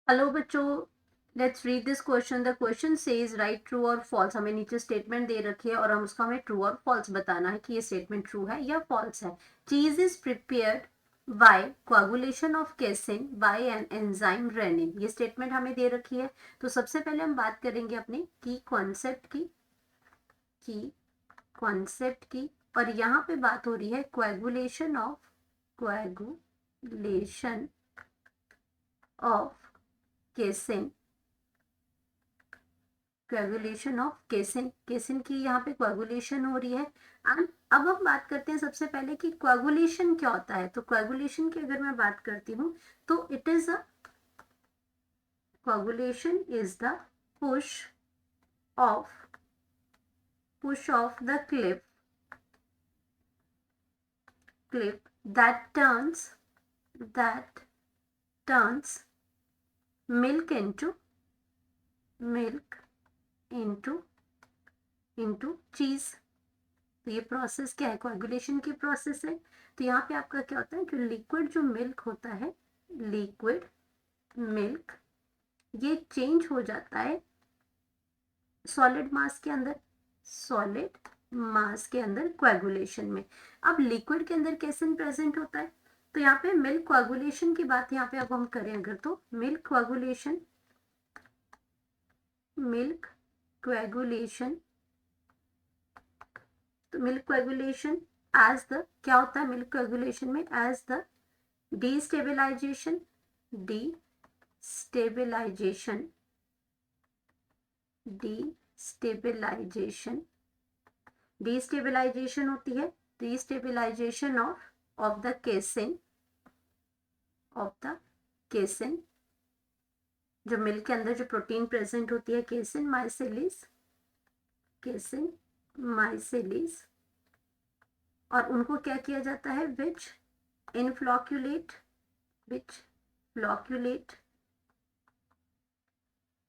Hello बच्चों, let's read this question. The question says right true और false. हमें नीचे स्टेटमेंट दे रखी है और हमें ट्रू और फॉल्स बताना है कि ये स्टेटमेंट ट्रू है या फॉल्स है। Cheese is prepared by coagulation of casein by an enzyme rennin. ये स्टेटमेंट हमें दे रखी है। तो सबसे पहले हम बात करेंगे अपने की कॉन्सेप्ट की और यहाँ पे बात हो रही है कोagulation ऑफ केसिन। कोagulation ऑफ केसिन की यहाँ पे कोagulation हो रही है। एंड अब हम बात करते हैं सबसे पहले कि कोagulation क्या होता है। तो कोagulation की अगर मैं बात करती हूँ तो it is a coagulation is the push of the clip that turns milk into cheese। तो ये प्रोसेस क्या है, कोagulation की प्रोसेस है। तो यहाँ पे आपका क्या होता है कि लिक्विड जो मिल्क होता है, लिक्विड मिल्क ये चेंज हो जाता है सॉलिड मास के अंदर कोagulation में। अब लिक्विड के अंदर कैसे प्रेजेंट होता है, तो यहाँ पे मिल्क कोagulation की बात यहाँ पे अब हम करें अगर, तो मिल्क कोagulation तो मिल्क कोagulation एज द क्या होता है मिल्क कोagulation में, एज द डिस्टेबलाइजेशन होती है, डिस्टेबलाइजेशन ऑफ द केसिन। जो मिल्क के अंदर जो प्रोटीन प्रेजेंट होती है, केसिन माइसेलिस, और उनको क्या किया जाता है, विच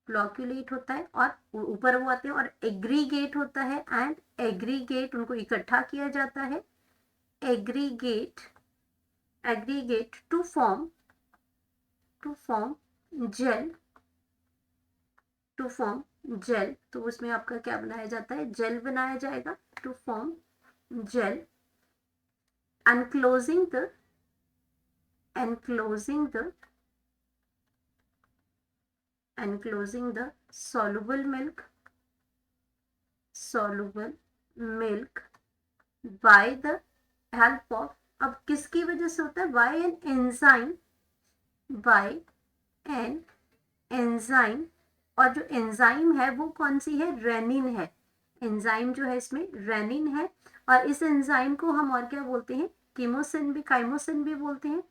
फ्लॉक्यूलेट होता है और ऊपर वो आते हैं और एग्रीगेट होता है। एंड एग्रीगेट उनको इकट्ठा किया जाता है, एग्रीगेट टू फॉर्म जेल। तो उसमें आपका क्या बनाया जाता है, जेल बनाया जाएगा, to form gel. enclosing the soluble milk by the help of, अब किसकी वजह से होता है, by an enzyme। और जो एंजाइम है वो कौन सी है, रेनिन है। एंजाइम जो है इसमें रेनिन है और इस एंजाइम को हम और क्या बोलते हैं, काइमोसिन भी बोलते हैं,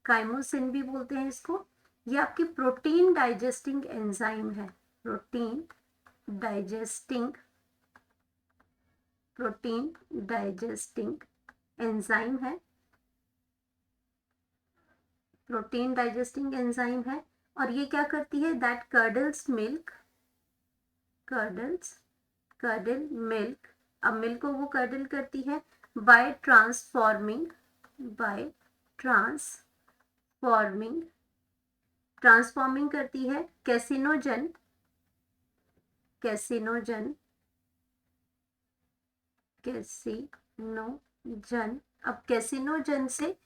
काइमोसिन भी बोलते हैं इसको। ये आपकी प्रोटीन डाइजेस्टिंग एंजाइम है, प्रोटीन डाइजेस्टिंग एंजाइम है, प्रोटीन डाइजेस्टिंग एंजाइम है। और ये क्या करती है, दैट कर्डल्स मिल्क, अब मिल्क को वो कर्डल करती है बाय ट्रांसफॉर्मिंग करती है कैसिनोजन। अब कैसिनोजन से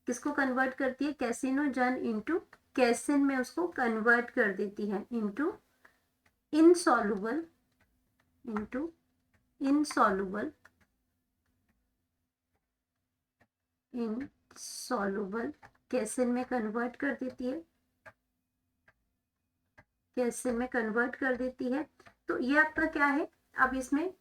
किसको कन्वर्ट करती है, कैसिनोजन इनटू कैसिन में उसको कन्वर्ट कर देती है, इनटू इनसॉल्युबल कैसिन में कन्वर्ट कर देती है, तो ये आपका क्या है। अब इसमें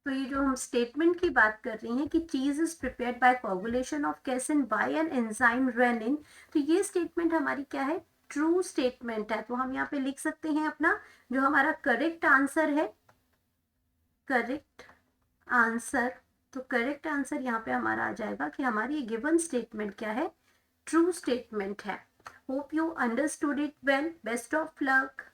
तो ये जो हम स्टेटमेंट की बात कर रही हैं कि cheese is prepared by coagulation of casein by an enzyme rennin, तो ये स्टेटमेंट हमारी क्या है, ट्रू स्टेटमेंट है। तो हम यहाँ पे लिख सकते हैं अपना जो हमारा करेक्ट आंसर है, तो करेक्ट आंसर यहाँ पे हमारा आ जाएगा कि हमारी गिवन स्टेटमेंट क्या है, ट्रू स्टेटमेंट है। Hope you understood it well, best of luck.